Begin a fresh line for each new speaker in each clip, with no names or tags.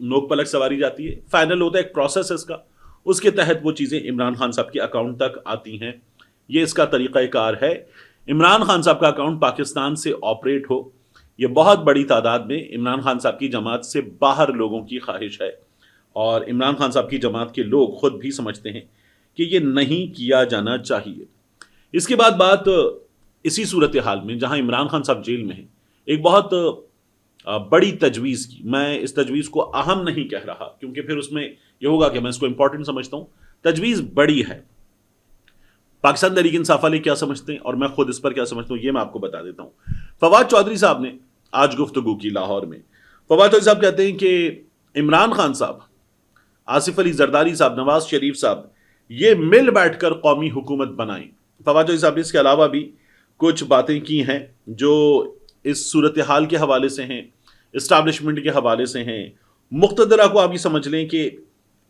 نوک پلک سواری جاتی ہے, فائنل ہوتا ہے, ایک پروسیس ہے اس کا, اس کے تحت وہ چیزیں عمران خان صاحب کے اکاؤنٹ تک آتی ہیں. یہ اس کا طریقہ کار ہے. عمران خان صاحب کا اکاؤنٹ پاکستان سے آپریٹ ہو, یہ بہت بڑی تعداد میں عمران خان صاحب کی جماعت سے باہر لوگوں کی خواہش ہے, اور عمران خان صاحب کی جماعت کے لوگ خود بھی سمجھتے ہیں کہ یہ نہیں کیا جانا چاہیے. اس کے بعد بات اسی صورتحال میں جہاں عمران خان صاحب جیل میں ہیں, ایک بہت بڑی تجویز کی. میں اس تجویز کو اہم نہیں کہہ رہا کیونکہ پھر اس میں یہ ہوگا کہ میں اس کو امپورٹنٹ سمجھتا ہوں. تجویز بڑی ہے. پاکستان تحریک انصاف والے کیا سمجھتے ہیں اور میں خود اس پر کیا سمجھتا ہوں یہ میں آپ کو بتا دیتا ہوں. فواد چودھری صاحب نے آج گفتگو کی لاہور میں. فواد چودھری صاحب کہتے ہیں کہ عمران خان صاحب, آصف علی زرداری صاحب, نواز شریف صاحب یہ مل بیٹھ کر قومی حکومت بنائیں. فواد چودھری صاحب نے اس کے علاوہ بھی کچھ باتیں کی ہیں جو اس صورتحال کے حوالے سے ہیں, اسٹیبلشمنٹ کے حوالے سے ہیں, مقتدرہ کو آپ یہ سمجھ لیں کہ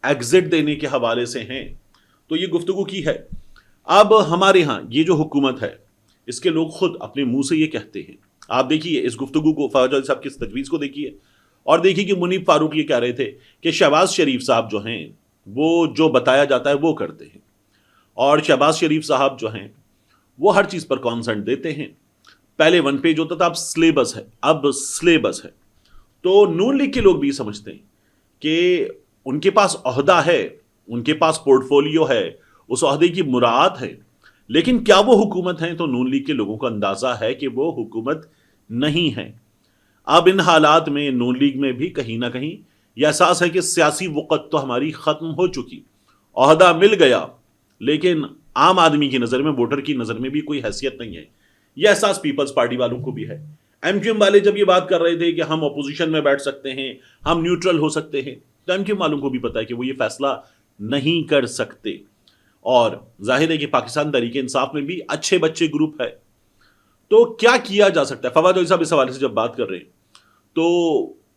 ایگزٹ دینے کے حوالے سے ہیں. تو یہ گفتگو کی ہے. اب ہمارے ہاں یہ جو حکومت ہے اس کے لوگ خود اپنے منہ سے یہ کہتے ہیں. آپ دیکھیے اس گفتگو کو, فواد چودھری صاحب کی اس تجویز کو دیکھیے, اور دیکھیے کہ منیب فاروق یہ کہہ رہے تھے کہ شہباز شریف صاحب جو ہیں وہ جو بتایا جاتا ہے وہ کرتے ہیں, اور شہباز شریف صاحب جو ہیں وہ ہر چیز پر کانسنٹ دیتے ہیں. پہلے 1 پیج ہوتا تھا, اب سلیبس ہے, اب سلیبس ہے. تو نون لیگ کے لوگ بھی سمجھتے ہیں کہ ان کے پاس عہدہ ہے, ان کے پاس پورٹ فولیو ہے, اس عہدے کی مراعات ہے, لیکن کیا وہ حکومت ہیں؟ تو نون لیگ کے لوگوں کو اندازہ ہے کہ وہ حکومت نہیں ہے. اب ان حالات میں نون لیگ میں بھی کہیں نہ کہیں یہ احساس ہے کہ سیاسی وقت تو ہماری ختم ہو چکی, عہدہ مل گیا لیکن عام آدمی کی نظر میں, ووٹر کی نظر میں بھی کوئی حیثیت نہیں ہے. یہ احساس پیپلز پارٹی والوں کو بھی ہے. ایم کیو ایم والے جب یہ بات کر رہے تھے کہ ہم اپوزیشن میں بیٹھ سکتے ہیں, ہم نیوٹرل ہو سکتے ہیں, تو ایم کیو ایم والوں کو بھی پتا ہے کہ وہ یہ فیصلہ نہیں کر سکتے. اور ظاہر ہے کہ پاکستان تحریک انصاف میں بھی اچھے بچے گروپ ہے. تو کیا کیا جا سکتا ہے؟ فواد چودھری صاحب اس حوالے سے جب بات کر رہے ہیں تو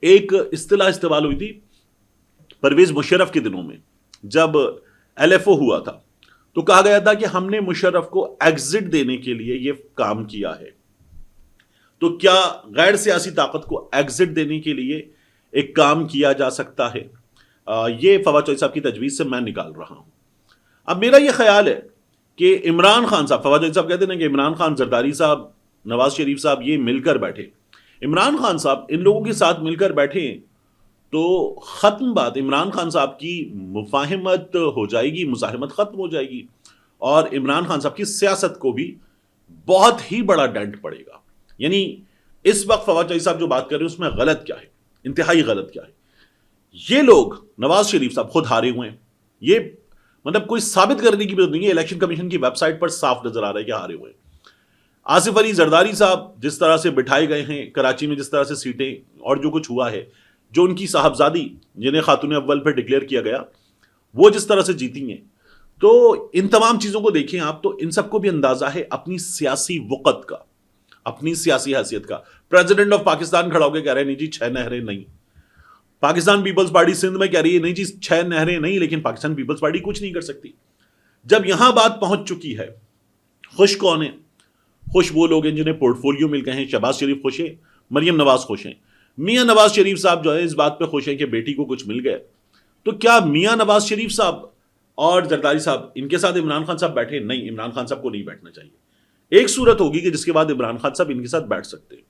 ایک اصطلاح استعمال ہوئی تھی پرویز مشرف کے دنوں میں جب ایل ایف او ہوا تھا, تو کہا گیا تھا کہ ہم نے مشرف کو ایگزٹ دینے کے لیے یہ کام کیا ہے. تو کیا غیر سیاسی طاقت کو ایگزٹ دینے کے لیے ایک کام کیا جا سکتا ہے؟ یہ فواد چودھری صاحب کی تجویز سے میں نکال رہا ہوں. اب میرا یہ خیال ہے کہ عمران خان صاحب, فواد چودھری صاحب کہتے ہیں کہ عمران خان, زرداری صاحب, نواز شریف صاحب یہ مل کر بیٹھے. عمران خان صاحب ان لوگوں کے ساتھ مل کر بیٹھے تو ختم بات. عمران خان صاحب کی مفاہمت ہو جائے گی, مزاحمت ختم ہو جائے گی, اور عمران خان صاحب کی سیاست کو بھی بہت ہی بڑا ڈنٹ پڑے گا. یعنی اس وقت فواد چودھری صاحب جو بات کر رہے ہیں اس میں غلط کیا ہے, انتہائی غلط کیا ہے. یہ لوگ, نواز شریف صاحب خود ہارے ہوئے ہیں, یہ مطلب کوئی ثابت کرنے کی ضرورت نہیں ہے, الیکشن کمیشن کی ویب سائٹ پر صاف نظر آ رہا ہے کہ ہارے ہوئے ہیں. آصف علی زرداری صاحب جس طرح سے بٹھائے گئے ہیں کراچی میں, جس طرح سے سیٹیں اور جو کچھ ہوا ہے, جو ان کی صاحبزادی جنہیں خاتون اول پہ ڈکلیئر کیا گیا وہ جس طرح سے جیتی ہیں, تو ان تمام چیزوں کو دیکھیں آپ تو ان سب کو بھی اندازہ ہے اپنی سیاسی وقت کا, اپنی سیاسی حیثیت کا. پریزیڈنٹ آف پاکستان کھڑا ہو کے کہہ رہے ہیں نہیں جی 6 نہریں نہیں. پاکستان پیپلز پارٹی سندھ میں کہہ رہی ہے نہیں جی 6 نہریں نہیں, لیکن پاکستان پیپلز پارٹی کچھ نہیں کر سکتی. جب یہاں بات پہنچ چکی ہے, خوش کون ہیں؟ خوش وہ لوگ ہیں جنہیں پورٹ فولیو مل گئے ہیں. شہباز شریف خوش ہیں, مریم نواز خوش ہیں. میاں نواز شریف صاحب جو ہے اس بات پہ خوش ہیں کہ بیٹی کو کچھ مل گئے. تو کیا میاں نواز شریف صاحب اور زرداری صاحب ان کے ساتھ عمران خان صاحب بیٹھے؟ نہیں, عمران خان صاحب کو نہیں بیٹھنا چاہیے. ایک صورت ہوگی کہ جس کے بعد عمران خان صاحب ان کے ساتھ بیٹھ سکتے ہیں.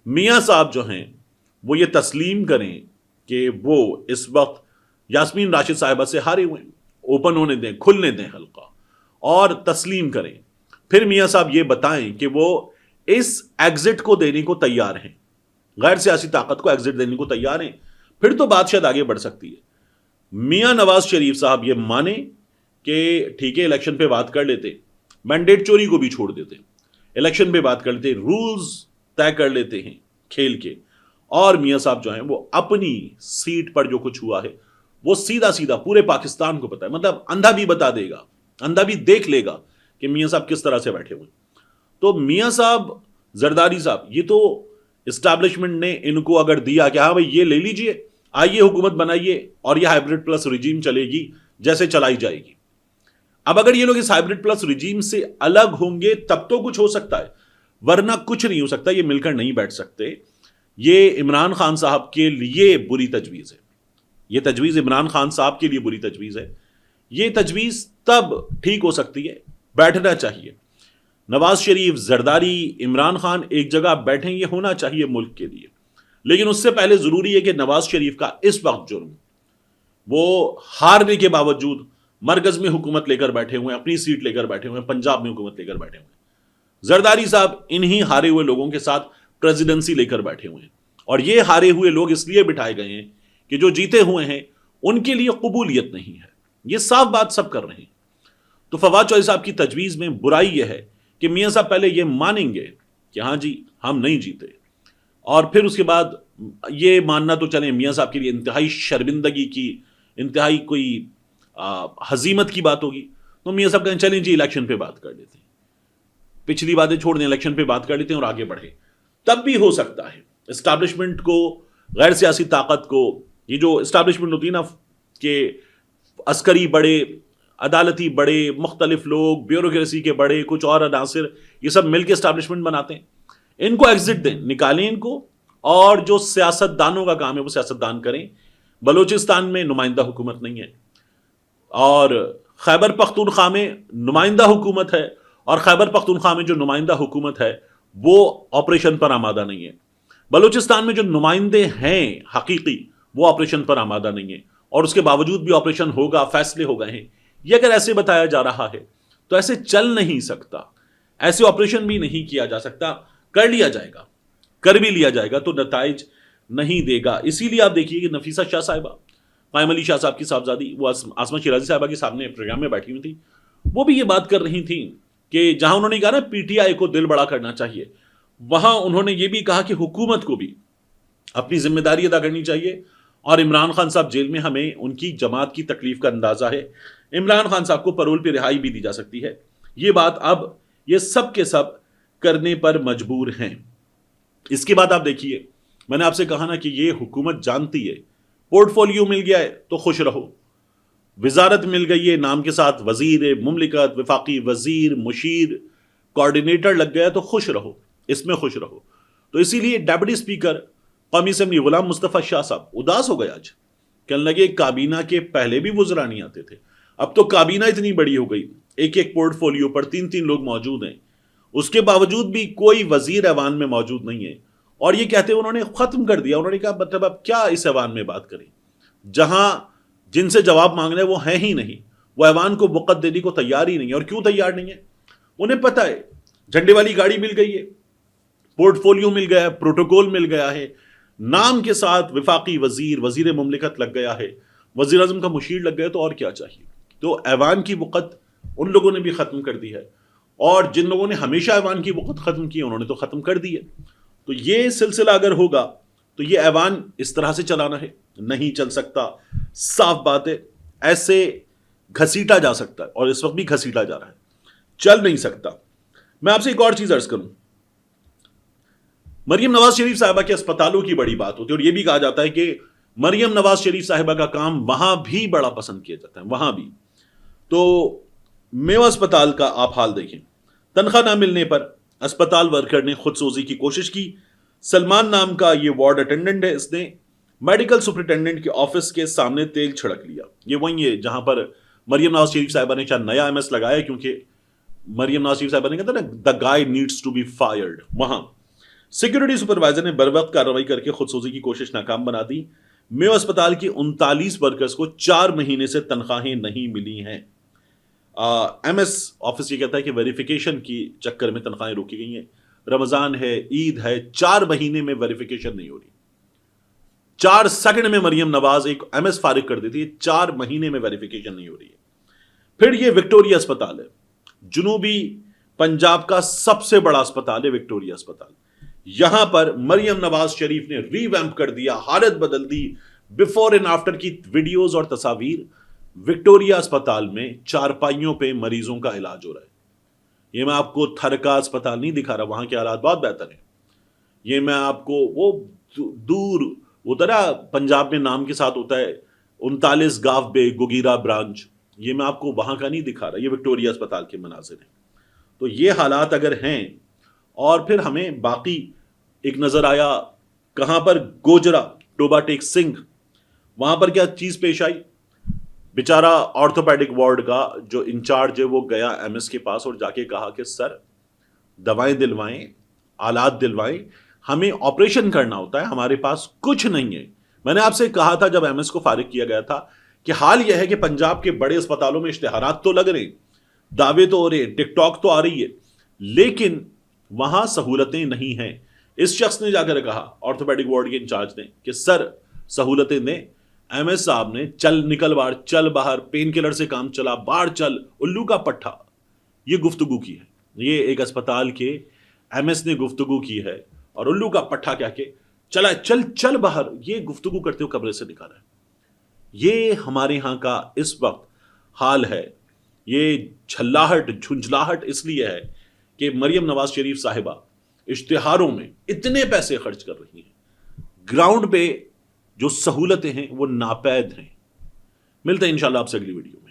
میاں صاحب جو ہیں وہ یہ تسلیم کریں کہ وہ اس وقت یاسمین راشد صاحبہ سے ہارے ہوئے ہیں, اوپن ہونے دیں, کھلنے دیں حلقہ, اور تسلیم کریں. پھر میاں صاحب یہ بتائیں کہ وہ اس ایگزٹ کو دینے کو تیار ہیں, غیر سیاسی طاقت کو ایگزٹ دینے کو تیار ہیں. پھر تو بات شاید آگے بڑھ سکتی ہے. میاں نواز شریف صاحب یہ مانیں کہ ٹھیک ہے الیکشن پہ بات کر لیتے, مینڈیٹ چوری کو بھی چھوڑ دیتے, الیکشن پہ بات کر لیتے, رولز طے کر لیتے ہیں کھیل کے, اور میاں صاحب جو ہیں وہ اپنی سیٹ پر جو کچھ ہوا ہے وہ سیدھا سیدھا پورے پاکستان کو پتا ہے. مطلب اندھا بھی بتا دے گا, اندھا بھی دیکھ لے گا کہ میاں صاحب کس طرح سے بیٹھے ہوئے. تو میاں صاحب, زرداری صاحب, یہ تو اسٹیبلشمنٹ نے ان کو اگر دیا کہ ہاں بھائی یہ لے لیجئے, آئیے حکومت بنائیے اور یہ ہائبرڈ پلس رجیم چلے گی جیسے چلائی جائے گی. اب اگر یہ لوگ اس ہائبرڈ پلس رجیم سے الگ ہوں گے تب تو کچھ ہو سکتا ہے, ورنہ کچھ نہیں ہو سکتا. یہ مل کر نہیں بیٹھ سکتے. یہ عمران خان صاحب کے لیے بری تجویز ہے. یہ تجویز عمران خان صاحب کے لیے بری تجویز ہے. یہ تجویز تب ٹھیک ہو سکتی ہے، بیٹھنا چاہیے. نواز شریف، زرداری، عمران خان ایک جگہ بیٹھیں، یہ ہونا چاہیے ملک کے لیے. لیکن اس سے پہلے ضروری ہے کہ نواز شریف کا اس وقت جرم، وہ ہارنے کے باوجود مرکز میں حکومت لے کر بیٹھے ہوئے ہیں، اپنی سیٹ لے کر بیٹھے ہوئے ہیں، پنجاب میں حکومت لے کر بیٹھے ہوئے ہیں. زرداری صاحب انہی ہارے ہوئے لوگوں کے ساتھ پریزیڈنسی لے کر بیٹھے ہوئے ہیں. اور یہ ہارے ہوئے لوگ اس لیے بٹھائے گئے ہیں کہ جو جیتے ہوئے ہیں ان کے لیے قبولیت نہیں ہے. یہ صاف بات سب کر رہے ہیں. تو فواد چوہدری صاحب کی تجویز میں برائی یہ ہے کہ میاں صاحب پہلے یہ مانیں گے کہ ہاں جی ہم نہیں جیتے، اور پھر اس کے بعد یہ ماننا تو چلیں میاں صاحب کے لیے انتہائی شرمندگی کی، انتہائی کوئی ہزیمت کی بات ہوگی. تو میاں صاحب کہیں چلیں جی الیکشن پہ بات کر لیتے ہیں، پچھلی باتیں چھوڑ دیں، الیکشن پہ بات کر لیتے ہیں اور آگے بڑھیں. تب بھی ہو سکتا ہے اسٹیبلشمنٹ کو، غیر سیاسی طاقت کو، یہ جو اسٹیبلشمنٹ ہوتی ہے نا کہ عسکری بڑے، عدالتی بڑے، مختلف لوگ، بیوروکریسی کے بڑے، کچھ اور عناصر، یہ سب مل کے اسٹیبلشمنٹ بناتے ہیں. ان کو ایگزٹ دیں، نکالیں ان کو، اور جو سیاست دانوں کا کام ہے وہ سیاست دان کریں. بلوچستان میں نمائندہ حکومت نہیں ہے، اور خیبر پختونخوا میں نمائندہ حکومت ہے، اور خیبر پختونخوا میں جو نمائندہ حکومت ہے وہ آپریشن پر آمادہ نہیں ہے. بلوچستان میں جو نمائندے ہیں حقیقی وہ آپریشن پر آمادہ نہیں ہے، اور اس کے باوجود بھی آپریشن ہوگا، فیصلے ہو گئے ہیں. یہ اگر ایسے بتایا جا رہا ہے تو ایسے چل نہیں سکتا، ایسے آپریشن بھی نہیں کیا جا سکتا. کر لیا جائے گا، کر بھی لیا جائے گا تو نتائج نہیں دے گا. اسی لیے آپ دیکھیے کہ نفیسہ شاہ صاحبہ، قائم علی شاہ صاحب کی صاحبزادی، وہ عاصمہ شیرازی صاحبہ کے سامنے پروگرام میں بیٹھی ہوئی تھی، وہ بھی یہ بات کر رہی تھیں کہ جہاں انہوں نے کہا نا پی ٹی آئی کو دل بڑا کرنا چاہیے، وہاں انہوں نے یہ بھی کہا کہ حکومت کو بھی اپنی ذمہ داری ادا کرنی چاہیے. اور عمران خان صاحب جیل میں، ہمیں ان کی جماعت کی تکلیف کا اندازہ ہے. عمران خان صاحب کو پرول پہ رہائی بھی دی جا سکتی ہے. یہ بات اب یہ سب کے سب کرنے پر مجبور ہیں. اس کے بعد آپ دیکھیے، میں نے آپ سے کہا نا کہ یہ حکومت جانتی ہے پورٹ فولیو مل گیا ہے تو خوش رہو، وزارت مل گئی ہے نام کے ساتھ، وزیر مملکت، وفاقی وزیر، مشیر، کوارڈینیٹر لگ گیا تو خوش رہو، اس میں خوش رہو. تو اسی لیے ڈیپٹی اسپیکر قومی اسمبلی غلام مصطفیٰ شاہ صاحب اداس ہو گئے آج. کہنے لگے کابینہ کے پہلے بھی وزراء نہیں آتے تھے، اب تو کابینہ اتنی بڑی ہو گئی، ایک ایک پورٹ فولیو پر 3 لوگ موجود ہیں، اس کے باوجود بھی کوئی وزیر ایوان میں موجود نہیں ہے. اور یہ کہتے ہوئے انہوں نے ختم کر دیا. انہوں نے کہا مطلب اب کیا اس ایوان میں بات کریں جہاں جن سے جواب مانگنا ہے وہ ہیں ہی نہیں، وہ ایوان کو وقت دینے کو تیار ہی نہیں ہے. اور کیوں تیار نہیں ہے؟ انہیں پتہ ہے جھنڈے والی گاڑی مل گئی ہے، پورٹ فولیو مل گیا ہے، پروٹوکول مل گیا ہے، نام کے ساتھ وفاقی وزیر، وزیر مملکت لگ گیا ہے، وزیر اعظم کا مشیر لگ گیا، تو اور کیا چاہیے. تو ایوان کی وقت ان لوگوں نے بھی ختم کر دی ہے، اور جن لوگوں نے ہمیشہ ایوان کی وقت ختم کی انہوں نے تو ختم کر دی ہے. تو یہ سلسلہ اگر ہوگا تو یہ ایوان اس طرح سے چلانا ہے، نہیں چل سکتا. صاف بات ہے، ایسے گھسیٹا جا سکتا ہے، اور اس وقت بھی گھسیٹا جا رہا ہے، چل نہیں سکتا. میں آپ سے ایک اور چیز عرض کروں، مریم نواز شریف صاحبہ کے اسپتالوں کی بڑی بات ہوتی ہے، اور یہ بھی کہا جاتا ہے کہ مریم نواز شریف صاحبہ کا کام وہاں بھی بڑا پسند کیا جاتا ہے، وہاں بھی. تو میوا اسپتال کا آپ حال دیکھیں، تنخواہ نہ ملنے پر اسپتال ورکر نے خود سوزی کی کوشش کی. سلمان نام کا یہ وارڈ اٹینڈنٹ ہے، اس نے میڈیکل سپرنٹینڈنٹ کے آفس کے سامنے تیل چھڑک لیا. یہ وہی ہے جہاں پر مریم نواز شریف صاحبہ نے شاید نیا MS لگایا، کیونکہ مریم نواز شریف صاحبہ نے کہا تھا نا دا گائے نیڈس ٹو بی فائرڈ. وہاں سیکورٹی سپروائزر نے بر وقت کارروائی کر کے خود سوزی کی کوشش ناکام بنا دی. میوا اسپتال کی 39 ورکرز کو 4 مہینے سے تنخواہیں نہیں ملی ہیں. MS آفس یہ کہتا ہے کہ ویریفیکیشن کی چکر میں تنخواہیں روکی گئی ہیں. رمضان ہے، عید ہے، 4 مہینے میں ویریفیکیشن نہیں ہو رہی. 4 سیکنڈ میں مریم نواز ایک MS فارغ کر دیتی ہے، 4 مہینے میں ویریفیکیشن نہیں ہو رہی ہے. پھر یہ وکٹوریہ اسپتال ہے، جنوبی پنجاب کا سب سے بڑا اسپتال ہے وکٹوریہ اسپتال. یہاں پر مریم نواز شریف نے ری ویمپ کر دیا، حالت بدل دی. بیفور اینڈ آفٹر کی ویڈیوز اور تصاویر. وکٹوریہ اسپتال میں چارپائیوں پہ مریضوں کا علاج ہو رہا ہے. یہ میں آپ کو تھرکا اسپتال نہیں دکھا رہا، وہاں کے حالات بہت بہتر ہیں. یہ میں آپ کو وہ دور ہوتا ہے پنجاب میں نام کے ساتھ ہوتا ہے 39 گاو بے گوگیرا برانچ، یہ میں آپ کو وہاں کا نہیں دکھا رہا، یہ وکٹوریہ اسپتال کے مناظر ہیں. تو یہ حالات اگر ہیں، اور پھر ہمیں باقی ایک نظر آیا کہاں پر، گوجرا ٹوبا ٹیک سنگھ، وہاں پر کیا چیز پیش آئی؟ بیچارہ آرتھوپیڈک وارڈ کا جو انچارج ہے وہ گیا ایم ایس کے پاس اور جا کے کہا کہ سر دوائیں دلوائیں، آلات دلوائیں، ہمیں آپریشن کرنا ہوتا ہے، ہمارے پاس کچھ نہیں ہے۔ میں نے آپ سے کہا تھا جب ایم ایس کو فارغ کیا گیا تھا کہ حال یہ ہے کہ پنجاب کے بڑے اسپتالوں میں اشتہارات تو لگ رہے ہیں، دعوے تو ہو رہے ہیں، ٹک ٹاک تو آ رہی ہے، لیکن وہاں سہولتیں نہیں ہیں۔ اس شخص نے جا کر کہا، آرتھوپیڈک وارڈ کے انچارج نے، کہ سر سہولتیں دیں۔ ایم ایس صاحب نے چل نکل باہر، چل باہر، پین کلر سے کام چلا، باہر چل، الو کا پٹھا، یہ گفتگو کی ہے۔ یہ ایک اسپتال کے ایم ایس نے گفتگو کی ہے اور الو کا پٹھا کہہ کے چلا چل چل باہر، یہ گفتگو کرتے ہوئے کمرے سے نکالا ہے۔ یہ ہمارے ہاں کا اس وقت حال ہے۔ یہ جھلاہٹ جھنجھلاہٹ اس لیے ہے کہ مریم نواز شریف صاحبہ اشتہاروں میں اتنے پیسے خرچ کر رہی ہیں، گراؤنڈ پہ جو سہولتیں ہیں وہ ناپید ہیں۔ ملتے ہیں انشاءاللہ آپ سے اگلی ویڈیو میں۔